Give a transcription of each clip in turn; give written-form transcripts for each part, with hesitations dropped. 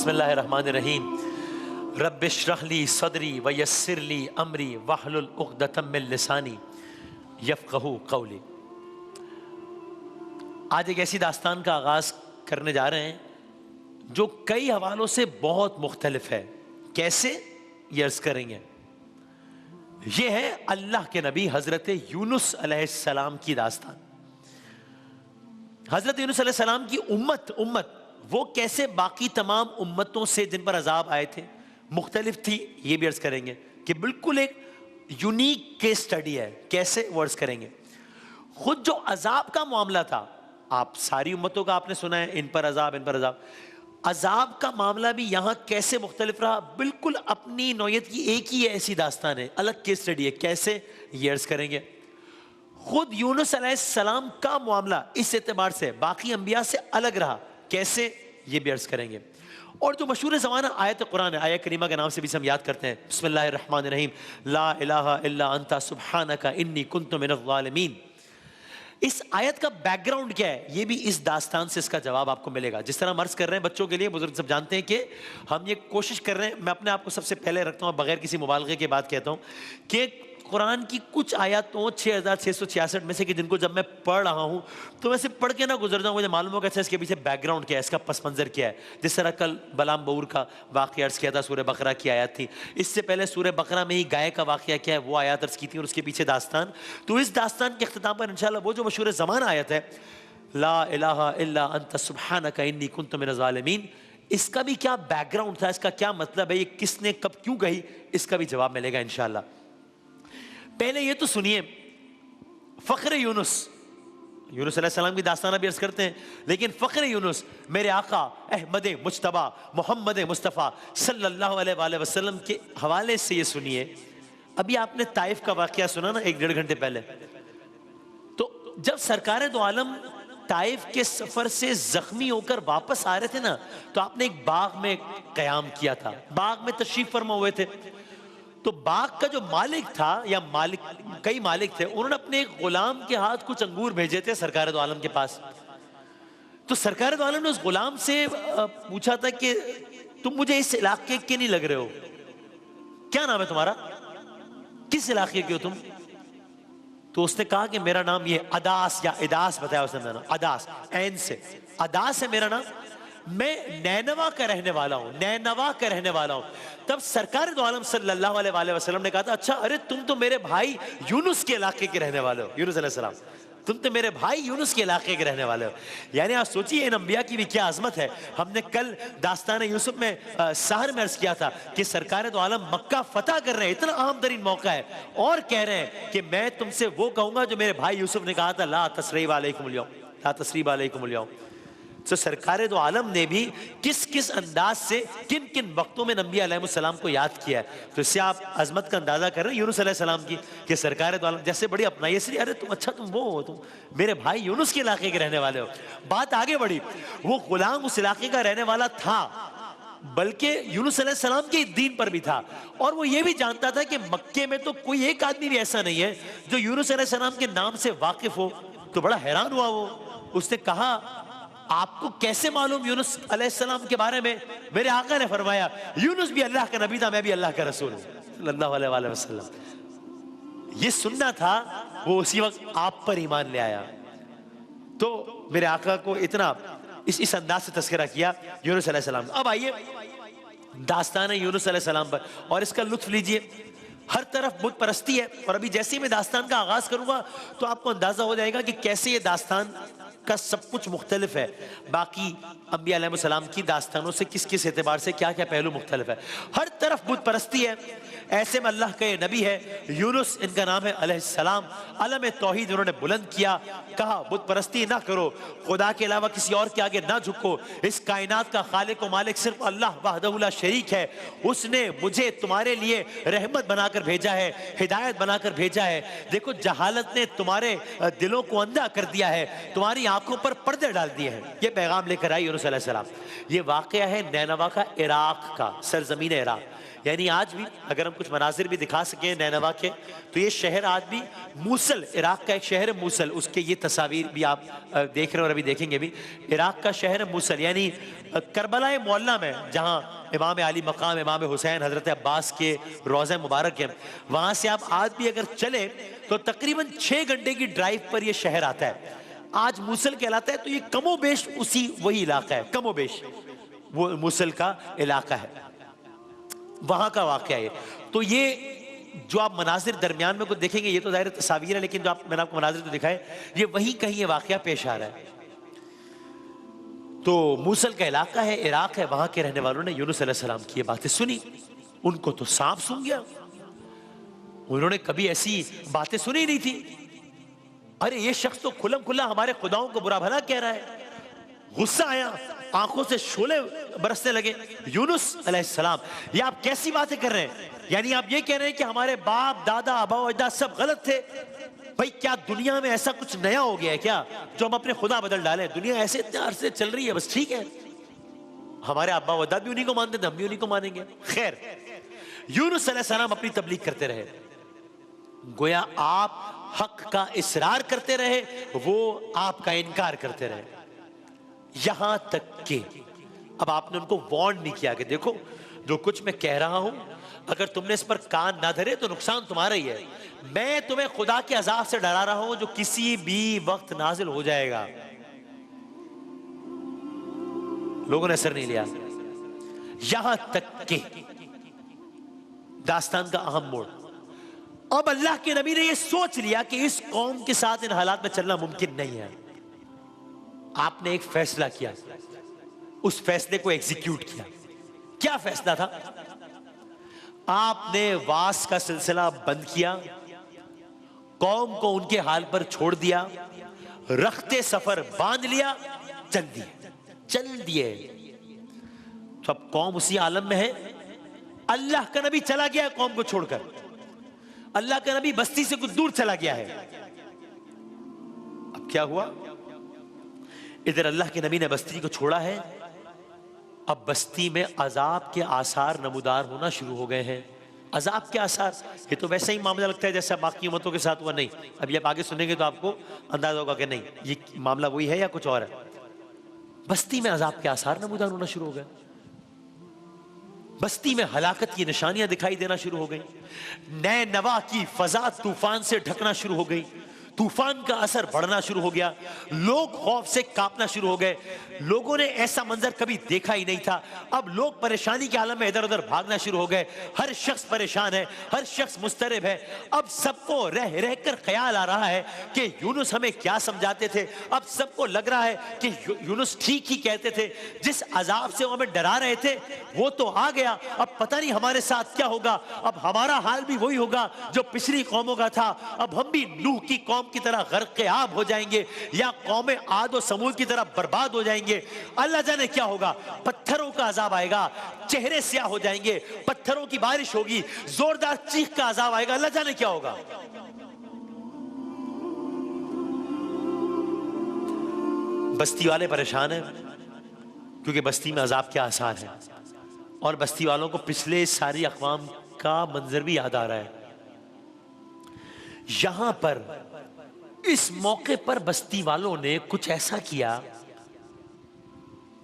बिस्मिल्लाहिर्रहमानिर्रहीम। रब्बिश्रह ली सदरी व यस्सिर ली अमरी वहलुल उक़दतम मिन लिसानी यफ़क़हू क़ौली। आज एक ऐसी दास्तान का आगाज़ करने जा रहे हैं जो कई हवालों से बहुत मुख्तलिफ है। कैसे, ये अर्ज़ करेंगे। ये है अल्लाह के नबी हज़रत यूनुस अलैहिस्सलाम की दास्तान। हज़रत यूनुस अलैहिस्सलाम की उम्मत वो कैसे बाकी तमाम उम्मतों से जिन पर अजाब आए थे मुख्तलिफ थी, ये भी अर्ज़ करेंगे कि बिल्कुल एक यूनिक केस स्टडी है। कैसे, वो अर्ज़ करेंगे। खुद जो अजाब का मामला था, आप सारी उम्मतों का आपने सुना है, इन पर अजाब, इन पर अजाब। अजाब का मामला भी यहाँ कैसे मुख्तलिफ रहा, बिल्कुल अपनी नौयत की एक ही ऐसी दास्तान है, अलग केस स्टडी है। कैसे, ये अर्ज़ करेंगे। खुद यूनुस अलैहिस्सलाम का मामला इस एतबार से बाकी अंबिया से अलग रहा। कैसे, ये भी अर्ज़ करेंगे। और जो मशहूर ज़माना आयत कुरान है, आयत करीमा के नाम से भी हम याद करते हैं, बिस्मिल्लाहिर्रहमानिर्रहीम, ला इलाहा इल्ला अंता सुब्हानका इन्नी कुन्तु मिनज़ ज़ालिमीन। इस आयत का बैकग्राउंड क्या है, ये भी इस दास्तान से इसका जवाब आपको मिलेगा। जिस तरह हम अर्ज़ कर रहे हैं बच्चों के लिए, बुजुर्ग सब जानते हैं कि हम ये कोशिश कर रहे हैं, मैं अपने आप को सबसे पहले रखता हूँ, बगैर किसी मुबालगे के बात कहता हूँ कि कुरान की कुछ आयतों 6666 में से कि जिनको जब मैं पढ़ रहा हूँ तो वैसे पढ़ के ना गुजर जाऊँ, मुझे मालूम होगा अच्छा इसके पीछे बैकग्राउंड क्या है, इसका पस मंज़र क्या है। जिस तरह कल बलाम बऊर का वाक़या अर्ज़ किया था, सूरह बकरा की आयत थी। इससे पहले सूरह बकरा में ही गाय का वाक़या क्या है वो आयत अर्ज़ की थी और उसके पीछे दास्तान। तो इस दास्तान के अख्तिताम पर इंशाअल्लाह वो जो मशहूर ज़माना आयत है, ला इलाहा इल्ला अंता सुब्हानका इन्नी कुन्तु मिनज़ ज़ालिमीन, इसका भी क्या बैकग्राउंड था, इसका क्या मतलब है, ये किसने कब क्यों कही, इसका भी जवाब मिलेगा इंशाअल्लाह। पहले ये तो सुनिए, फ़ख्र यूनुस, यूनुस अलैहिस्सलाम की दास्तान भी अर्ज़ करते हैं, लेकिन फ़ख्र यूनुस मेरे आका अहमद मुज्तबा मोहम्मद मुस्तफ़ा सल्लल्लाहु अलैहि वसल्लम के हवाले से ये सुनिए। अभी आपने ताइफ का वाक़या सुना ना 1-1.5 घंटे पहले, तो जब सरकार दो आलम ताइफ के सफ़र से ज़ख्मी होकर वापस आ रहे थे ना, तो आपने एक बाग में क़याम किया था, बाग में तशरीफ़ फरमा हुए थे। तो बाग का जो मालिक था, या मालिक, कई मालिक थे, उन्होंने अपने एक गुलाम के हाथ कुछ अंगूर भेजे थे सरकार दो आलम के पास। तो सरकार दो आलम ने उस गुलाम से पूछा था कि तुम मुझे इस इलाके के नहीं लग रहे हो, क्या नाम है तुम्हारा, किस इलाके के हो तुम? तो उसने कहा कि मेरा नाम ये अदास या इदास बताया उसने, मेरा नाम अदास, ऐन से अदास है मेरा नाम, मैं नैनवा का रहने वाला हूं, नैनवा का रहने वाला हूं। तब सरकार दो आलम सल्लल्लाहु अलैहि वसल्लम ने कहा था, अच्छा, अरे तुम तो मेरे भाई यूनुस के इलाके के रहने वाले हो, यूनुस अलैहिस्सलाम, तुम तो मेरे भाई यूनुस के इलाके के रहने वाले हो। यानी आप सोचिए इन अंबिया की भी क्या अजमत है। हमने कल दास्तान यूसुफ में सहर में अर्ज किया था कि सरकार दो आलम मक्का फतह कर रहे हैं, इतना अहम तरीन मौका है, और कह रहे हैं कि मैं तुमसे वो कहूंगा जो मेरे भाई यूसुफ ने कहा था, ला तसरीब अलैकुमुल यौम, ला तसरीब अलैकुमुल यौम। तो सरकार दो आलम ने भी किस किस अंदाज से किन किन वक्तों में नबी अलैहिस्सलाम को याद किया है। तो इससे आप अजमत का अंदाजा कर रहे हैं यूनुस अलैहिस्सलाम की, कि सरकार दो आलम जैसे बड़ी अपनाई, इसलिए अरे तुम, अच्छा तुम वो हो, तुम मेरे भाई यूनुस के इलाके के रहने वाले हो। बात आगे बढ़ी, वो गुलाम उस इलाके का रहने वाला था, बल्कि यूनुस अलैहिस्सलाम के दीन पर भी था, और वो ये भी जानता था कि मक्के में तो कोई एक आदमी भी ऐसा नहीं है जो यूनुस अलैहिस्सलाम के नाम से वाकिफ हो। तो बड़ा हैरान हुआ वो, उसने कहा, आपको कैसे मालूम यूनुस अलैहिस्सलाम के बारे में? मेरे आका ने फरमाया, यूनुस भी अल्लाह का नबी था, मैं भी अल्लाह का रसूल हूं सल्लल्लाहु अलैहि वसल्लम। ये सुनना था, वो उसी वक्त आप पर ईमान ले आया। तो मेरे आका को इतना इस अंदाज से तस्करा किया यूनुस अलैहिस्सलाम। अब आइए दास्तान है यूनुस अलैहिस्सलाम पर, और इसका लुत्फ लीजिए। हर तरफ बुत परस्ती है, और अभी जैसे ही मैं दास्तान का आगाज करूंगा तो आपको अंदाजा हो जाएगा कि कैसे ये दास्तान का सब कुछ मुख्तलिफ है बाकी अंबिया अलैहिस्सलाम की दास्तानों से, किस किस एतबार से क्या क्या पहलू मुख्तलिफ है। हर तरफ बुत परस्ती है, ऐसे में अल्लाह का ये नबी है यूनुस, इनका नाम है अलैहिस्सलाम, अलम तौहीद उन्होंने बुलंद किया, कहा बुत परस्ती ना करो, खुदा के अलावा किसी और के आगे ना झुको, इस कायनात का खालिक व मालिक सिर्फ अल्लाह वहदहू ला शरीक है, उसने मुझे तुम्हारे लिए रहमत बनाकर भेजा है, हिदायत बनाकर भेजा है। देखो जहालत ने तुम्हारे दिलों को अंधा कर दिया है, तुम्हारी आंखों पर पर्दे डाल दिए हैं। ये पैगाम लेकर आई यूनुस अलैहिस्सलाम। ये वाकया है नैनवा का, इराक का, सरजमीन इराक। यानी आज भी अगर हम कुछ मनाजिर भी दिखा सकें नैनवा के, तो ये शहर आज भी, मूसल इराक का एक शहर है मूसल, उसके ये तस्वीर भी आप देख रहे हो और अभी देखेंगे भी। इराक का शहर है मूसल, यानी करबला मोहल्ला में जहाँ इमाम अली मकाम, इमाम हुसैन, हजरत अब्बास के रोज़ा मुबारक है, वहाँ से आप आज भी अगर चले तो तकरीबन 6 घंटे की ड्राइव पर यह शहर आता है। आज मूसल कहलाता है, तो ये कमोबेश उसी वही इलाका है, कमोबेश वो मूसल का इलाका है, वहां का वाकया है। तो ये जो आप मनाजिर दरमियान में कुछ देखेंगे, ये तो जाहिर तस्वीर है, लेकिन जो मैंने आपको मनाजिर तो दिखाए, ये वहीं कहीं ये वाकया पेश आ रहा है। तो मूसल का इलाका है, इराक है, वहां के रहने वालों ने यूनुस अलैहिस्सलाम की ये बातें सुनी, उनको तो सांप सूंघ गया। उन्होंने कभी ऐसी बातें सुनी नहीं थी। अरे ये शख्स तो खुल्लम खुल्ला हमारे खुदाओं को बुरा भला कह रहा है। गुस्सा आया, आंखों से शोले बरसने लगे। यूनुस अलैहिस्सलाम, ये आप कैसी बातें कर रहे हैं? यानी आप ये कह रहे हैं कि हमारे बाप दादा आबा अजदाद सब गलत थे? भाई क्या दुनिया में ऐसा कुछ नया हो गया है क्या जो हम अपने खुदा बदल डालें? दुनिया ऐसे इतने अरसे चल रही है, बस ठीक है, हमारे अब्बा अजदाद भी उन्हीं को मानते थे, हम भी उन्हीं को मानेंगे। खैर, यूनुस अलैहिस्सलाम अपनी तबलीग करते रहे, गोया आप हक का इसरार करते रहे, वो आपका इनकार करते रहे, यहां तक कि अब आपने उनको वार्न नहीं किया कि देखो जो कुछ मैं कह रहा हूं, अगर तुमने इस पर कान ना धरे तो नुकसान तुम्हारा ही है। मैं तुम्हें खुदा के अजाब से डरा रहा हूं जो किसी भी वक्त नाजिल हो जाएगा। लोगों ने असर नहीं लिया, यहां तक कि दास्तान का अहम मोड़, अब अल्लाह के नबी ने यह सोच लिया कि इस कौम के साथ इन हालात में चलना मुमकिन नहीं है। आपने एक फैसला किया, उस फैसले को एग्जीक्यूट किया। क्या फैसला था? आपने वास का सिलसिला बंद किया, कौम को उनके हाल पर छोड़ दिया, रखते सफर बांध लिया, चल दिए। तो अब कौम उसी आलम में है। अल्लाह का नबी चला गया कौम को छोड़कर, अल्लाह का नबी बस्ती से कुछ दूर चला गया है। अब क्या हुआ? इधर अल्लाह के नबी ने बस्ती को छोड़ा है, अब बस्ती में अजाब के आसार नमूदार होना शुरू हो गए हैं। अजाब के आसार, ये तो वैसे ही मामला लगता है जैसा बाकी उम्मतों के साथ हुआ। नहीं, अभी आप आगे सुनेंगे तो आपको अंदाजा होगा कि नहीं ये मामला वही है या कुछ और है। बस्ती में अजाब के आसार नमूदार होना शुरू हो गए, बस्ती में हलाकत की निशानियां दिखाई देना शुरू हो गई, नैनवा की फजा तूफान से ढकना शुरू हो गई, तूफान का असर बढ़ना शुरू हो गया, लोग खौफ से कांपना शुरू हो गए। लोगों ने ऐसा मंजर कभी देखा ही नहीं था। अब लोग परेशानी के आलम में इधर उधर भागना शुरू हो गए, हर शख्स परेशान है, हर शख्स मुस्तरब है। अब सबको रह रह कर ख्याल आ रहा है कि यूनुस हमें क्या समझाते थे। अब सबको लग रहा है कि यूनुस ठीक ही कहते थे, जिस अजाब से वो हमें डरा रहे थे वो तो आ गया, अब पता नहीं हमारे साथ क्या होगा। अब हमारा हाल भी वही होगा जो पिछली कौमों का था। अब हम भी नूह की कौम की तरह गर्क़ आब हो जाएंगे या कौम आद और समूद की तरह बर्बाद हो जाएंगे। अल्लाह जाने क्या होगा। पत्थरों का अजाब आएगा, चेहरे स्याह हो जाएंगे, पत्थरों की बारिश होगी, जोरदार चीख का अजाब आएगा, अल्लाह जाने क्या होगा। बस्ती वाले परेशान हैं क्योंकि बस्ती में अजाब के आसार हैं, और बस्ती वालों को पिछले सारी अक़वाम का मंजर भी याद आ रहा है। यहां पर इस मौके पर बस्ती वालों ने कुछ ऐसा किया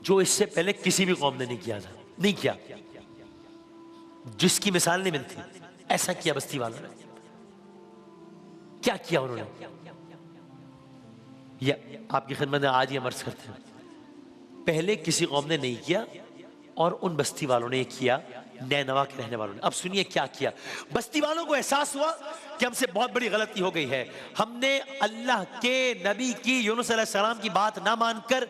जो इससे पहले किसी भी कौम ने नहीं किया, जिसकी मिसाल नहीं मिलती। ऐसा किया बस्ती वालों ने। क्या किया उन्होंने? ये आपकी खिदमत में आज ये मर्ज करते हैं, पहले किसी कौम ने नहीं किया और उन बस्ती वालों ने ये किया, नैनवा के रहने वालों ने। अब सुनिए क्या किया। बस्ती वालों को एहसास हुआ कि हमसे बहुत बड़ी गलती हो गई है, हमने अल्लाह के नबी की, यूनुस अलैहिस्सलाम की बात ना मानकर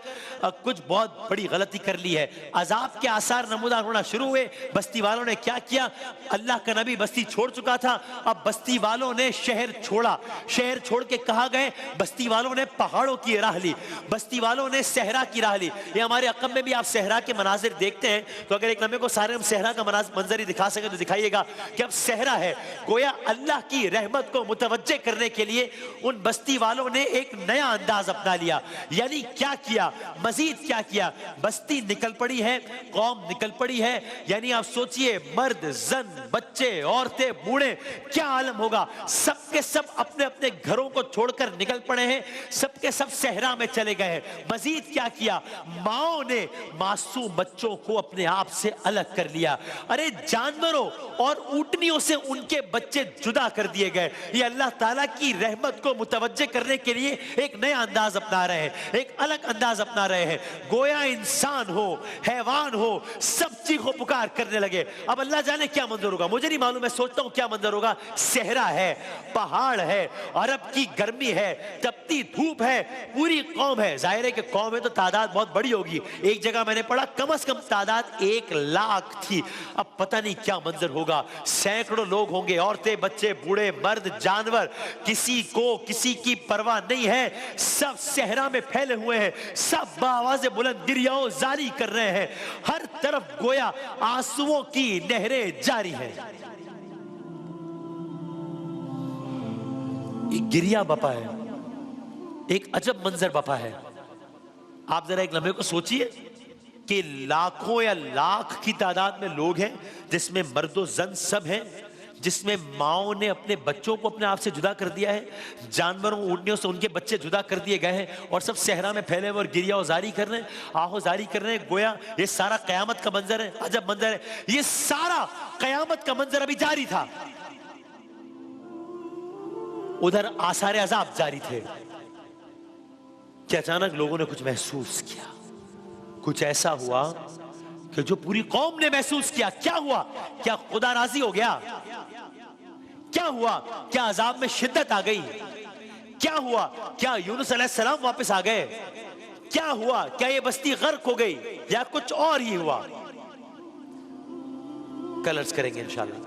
कुछ बहुत बड़ी गलती कर ली है। अजाब के आसार नमूदार होना शुरू हुए। बस्ती वालों ने क्या किया? अल्लाह का नबी बस्ती छोड़ चुका था, अब बस्ती वालों ने शहर छोड़ा। शहर छोड़ के कहाँ गए? बस्ती वालों ने पहाड़ों की राह ली, बस्ती वालों ने सहरा की राह ली। ये हमारे अक़ब में भी आप सहरा के मनाजिर देखते हैं, तो अगर एक लम्हे को सारे हम सहरा का मंजर ही दिखा सके तो दिखाइएगा कि अब सहरा है, गोया अल्लाह की रहमत को मुतवज्जे करने के लिए उन बस्ती वालों ने एक नया अंदाज अपना लिया। यानी क्या किया, मजीद क्या किया, बस्ती निकल पड़ी है, कौम निकल पड़ी है, यानी आप सोचिए मर्द, जन, बच्चे, औरतें, बूढ़े, क्या आलम होगा। सबके सब अपने अपने घरों को छोड़कर निकल पड़े हैं, सबके सब सहरा में चले गए हैं। मजीद क्या किया, माओ ने मासूम बच्चों को अपने आप से अलग कर लिया। अरे जानवरों और ऊंटनियों से उनके बच्चे जुदा कर दिए गए। ये अल्लाह ताला की रहमत को मुतवज्जे करने के लिए एक नया अंदाज अपना रहे हैं, एक अलग अंदाज अपना रहे हैं। गोया इंसान हो, हैवान हो, सब चीखों पुकार करने लगे। अब अल्लाह जाने क्या मंजर होगा, मुझे नहीं मालूम, मैं सोचता हूं क्या मंजर होगा। सहरा है, पहाड़ है, अरब की गर्मी है, तपती धूप है, पूरी कौम है। जाहिर है कि कौम है तो तादाद बहुत बड़ी होगी। एक जगह मैंने पढ़ा कम से कम तादाद 1 लाख थी। अब पता नहीं क्या मंजर होगा, सैकड़ों लोग होंगे, औरतें, बच्चे, बूढ़े, मर्द, जानवर, किसी को किसी की परवाह नहीं है। सब सहरा में फैले हुए हैं, सब बावाज़े बुलंद गिरियाओं जारी कर रहे हैं। हर तरफ गोया आंसुओं की नहरें जारी हैं। एक गिरिया बपा है, एक अजब मंजर बपा है। आप जरा एक लम्हे को सोचिए कि लाखों या लाख की तादाद में लोग हैं, जिसमें मर्दो जन सब हैं, जिसमें माओ ने अपने बच्चों को अपने आप से जुदा कर दिया है, जानवरों, ऊँटनियों से उनके बच्चे जुदा कर दिए गए हैं, और सब सहरा में फैले हुए और गिरिया जारी कर रहे हैं, आहो जारी कर रहे हैं। गोया ये सारा कयामत का मंजर है, अजब मंजर है। ये सारा कयामत का मंजर अभी जारी था, उधर आसारे अजाब जारी थे कि अचानक लोगों ने कुछ महसूस किया। कुछ ऐसा हुआ कि जो पूरी कौम ने महसूस किया। क्या हुआ, क्या खुदा राजी हो गया, क्या हुआ, क्या अजाब में शिद्दत आ गई, क्या हुआ, क्या यूनुस अलैहिस्सलाम वापस आ गए, क्या हुआ, क्या ये बस्ती गर्क हो गई, या कुछ और ही हुआ। कल अर्ज करेंगे इंशाअल्लाह।